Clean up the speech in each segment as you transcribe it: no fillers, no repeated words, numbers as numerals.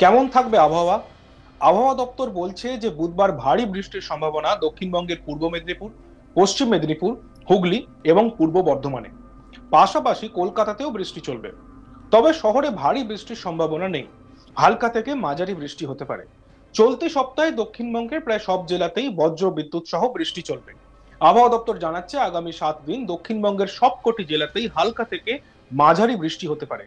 কেমন থাকবে আবহাওয়া? আবহাওয়া দপ্তর বলছে যে বুধবার ভারী বৃষ্টির সম্ভাবনা দক্ষিণবঙ্গের পূর্ব মেদিনীপুর, পশ্চিম মেদিনীপুর, হুগলি এবং পূর্ব বর্ধমানে। পাশাপাশি কলকাতাতেও বৃষ্টি চলবে। তবে শহরে ভারী বৃষ্টির সম্ভাবনা নেই। হালকা থেকে মাঝারি বৃষ্টি হতে পারে। চলতি সপ্তাহে দক্ষিণবঙ্গের প্রায় সব জেলাতেই বজ্র বিদ্যুৎ সহ বৃষ্টি চলবে। আবহাওয়া দপ্তর জানাচ্ছে আগামী 7 দিন দক্ষিণবঙ্গের সবকটি জেলাতেই হালকা থেকে মাঝারি বৃষ্টি হতে পারে।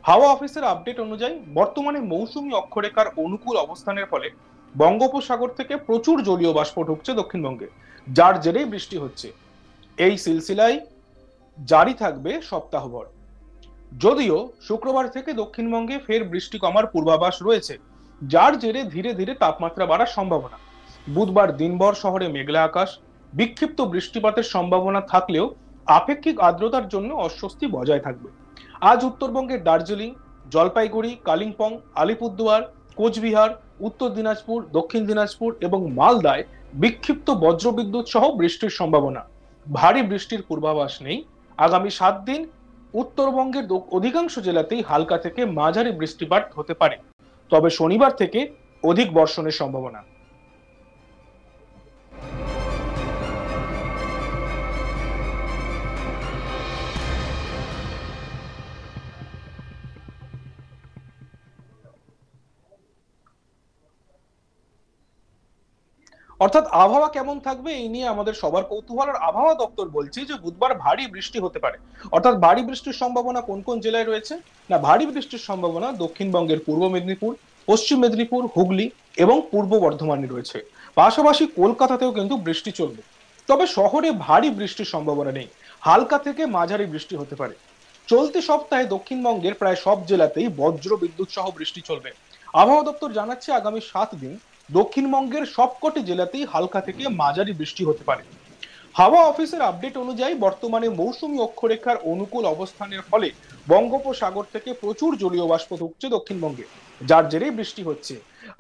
হাওয়া অফিসের আপডেট অনুযায়ী বর্তমানে মৌসুমী অক্ষরেখার অনুকূল অবস্থানের ফলে বঙ্গোপসাগর থেকে প্রচুর জলীয় বাষ্প ঢুকছে দক্ষিণবঙ্গে, যার জেরেই বৃষ্টি হচ্ছে। এই সিলসিলায় জারি থাকবে সপ্তাহভর। যদিও শুক্রবার থেকে দক্ষিণবঙ্গে ফের বৃষ্টি কমার পূর্বাভাস রয়েছে, যার জেরে ধীরে ধীরে তাপমাত্রা বাড়ার সম্ভাবনা। বুধবার দিনভর শহরে মেঘলা আকাশ, বিক্ষিপ্ত বৃষ্টিপাতের সম্ভাবনা থাকলেও আপেক্ষিক আর্দ্রতার জন্য অস্বস্তি বজায় থাকবে। আজ উত্তরবঙ্গের দার্জিলিং, জলপাইগুড়ি, কালিম্পং, আলিপুরদুয়ার, কোচবিহার, উত্তর দিনাজপুর, দক্ষিণ দিনাজপুর এবং মালদায় বিক্ষিপ্ত বজ্রবিদ্যুৎ সহ বৃষ্টির সম্ভাবনা। ভারী বৃষ্টির পূর্বাভাস নেই। আগামী 7 দিন উত্তরবঙ্গের অধিকাংশ জেলাতেই হালকা থেকে মাঝারি বৃষ্টিপাত হতে পারে। তবে শনিবার থেকে অধিক বর্ষণের সম্ভাবনা। অর্থাৎ আবহাওয়া কেমন থাকবে এই নিয়ে আমাদের সবার কৌতূহল। আর আবহাওয়া দপ্তর বলছে যে বুধবার ভারী বৃষ্টি হতে পারে। অর্থাৎ ভারী বৃষ্টির সম্ভাবনা কোন কোন জেলায় রয়েছে? না, ভারী বৃষ্টির সম্ভাবনা দক্ষিণবঙ্গের পূর্ব মেদিনীপুর, পশ্চিম মেদিনীপুর, হুগলি এবং পূর্ব বর্ধমানে রয়েছে। পাশাপাশি কলকাতাতেও কিন্তু বৃষ্টি চলবে। তবে শহরে ভারী বৃষ্টির সম্ভাবনা নেই। হালকা থেকে মাঝারি বৃষ্টি হতে পারে। চলতি সপ্তাহে দক্ষিণবঙ্গের প্রায় সব জেলাতেই বজ্র বিদ্যুৎ সহ বৃষ্টি চলবে। আবহাওয়া দপ্তর জানাচ্ছে আগামী 7 দিন দক্ষিণবঙ্গের সবকটি জেলাতেই হালকা থেকে মাঝারি বৃষ্টি হতে পারে। হাওয়া অফিসের আপডেট অনুযায়ী বর্তমানে মৌসুমী অক্ষরেখার অনুকূল অবস্থানের ফলে বঙ্গোপসাগর থেকে প্রচুর জলীয় বাষ্প ঢুকছে দক্ষিণবঙ্গে, যার জেরেই বৃষ্টি হচ্ছে।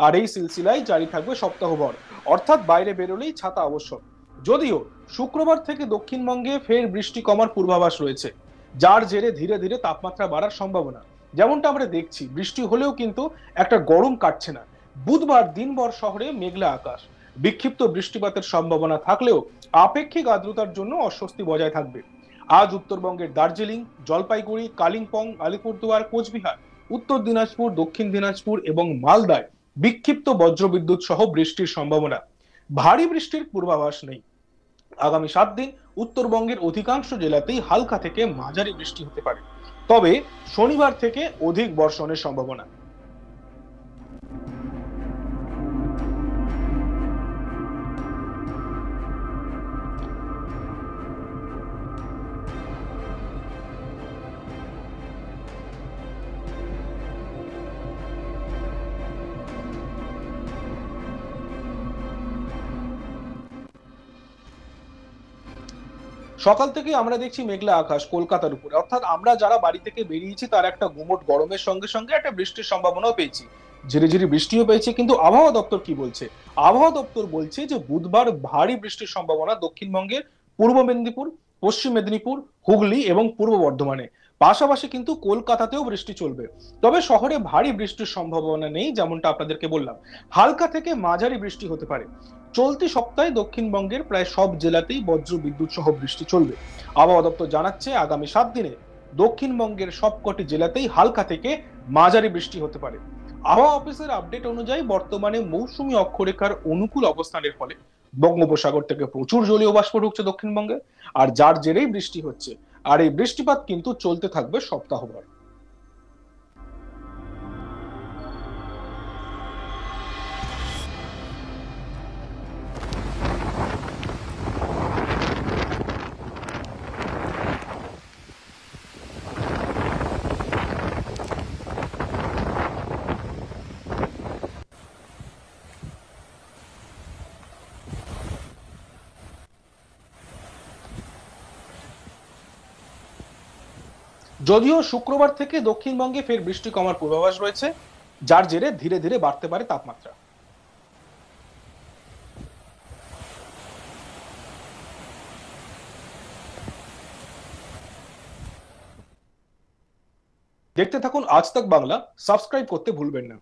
আর এই সিলসিলায় জারি থাকবে সপ্তাহভর। অর্থাৎ বাইরে বেরোলেই ছাতা আবশ্যক। যদিও শুক্রবার থেকে দক্ষিণবঙ্গে ফের বৃষ্টি কমার পূর্বাভাস রয়েছে, যার জেরে ধীরে ধীরে তাপমাত্রা বাড়ার সম্ভাবনা। যেমনটা আমরা দেখছি, বৃষ্টি হলেও কিন্তু একটা গরম কাটছে না। বুধবার দিনভর শহরে মেঘলা আকাশ, বিক্ষিপ্ত বৃষ্টিপাতের সম্ভাবনা থাকলেও আপেক্ষিক আর্দ্রতার জন্য অস্বস্তি বজায় থাকবে। আজ উত্তরবঙ্গের দার্জিলিং, জলপাইগুড়ি, কালিম্পং, আলিপুরদুয়ার, কোচবিহার, উত্তর দিনাজপুর, দক্ষিণ দিনাজপুর এবং মালদায় বিক্ষিপ্ত বজ্রবিদ্যুৎ সহ বৃষ্টির সম্ভাবনা। ভারী বৃষ্টির পূর্বাভাস নেই। আগামী 7 দিন উত্তরবঙ্গের অধিকাংশ জেলাতেই হালকা থেকে মাঝারি বৃষ্টি হতে পারে। তবে শনিবার থেকে অধিক বর্ষণের সম্ভাবনা। সকাল থেকে আমরা দেখছি মেঘলা আকাশ কলকাতার উপরে। অর্থাৎ আমরা যারা বাড়ি থেকে বেরিয়েছি তার একটা গুমোট গরমের সঙ্গে সঙ্গে একটা বৃষ্টির সম্ভাবনাও পেয়েছি। ঝিরি ঝিরি বৃষ্টিও পেয়েছি। কিন্তু আবহাওয়া দপ্তর কি বলছে? আবহাওয়া দপ্তর বলছে যে বুধবার ভারী বৃষ্টির সম্ভাবনা দক্ষিণবঙ্গের পূর্ব মেদিনীপুর, পশ্চিম মেদিনীপুর, হুগলি এবং পূর্ব বর্ধমানে। পাশাপাশি কিন্তু কলকাতাতেও বৃষ্টি চলবে। তবে শহরে ভারী বৃষ্টির সম্ভাবনা নেই, যেমনটা আপনাদেরকে বললাম। হালকা থেকে মাঝারি বৃষ্টি হতে পারে। চলতি সপ্তাহে দক্ষিণবঙ্গের প্রায় সব জেলাতেই বজ্র বিদ্যুৎ সহ বৃষ্টি চলবে। আবহাওয়া দপ্তর জানাচ্ছে আগামী 7 দিনে দক্ষিণবঙ্গের সবকটি জেলাতেই হালকা থেকে মাঝারি বৃষ্টি হতে পারে। আবহাওয়া অফিসের আপডেট অনুযায়ী বর্তমানে মৌসুমী অক্ষরেখার অনুকূল অবস্থানের ফলে বঙ্গোপসাগর থেকে প্রচুর জলীয় বাষ্প ঢুকছে দক্ষিণবঙ্গে, আর যার জেরেই বৃষ্টি হচ্ছে। আর এই বৃষ্টিপাত কিন্তু চলতে থাকবে সপ্তাহভর। যদিও শুক্রবার থেকে দক্ষিণবঙ্গে ফের বৃষ্টি কমার পূর্বাভাস রয়েছে, যার জেরে ধীরে ধীরে বাড়তে পারে তাপমাত্রা। দেখতে থাকুন আজ তাক বাংলা। সাবস্ক্রাইব করতে ভুলবেন না।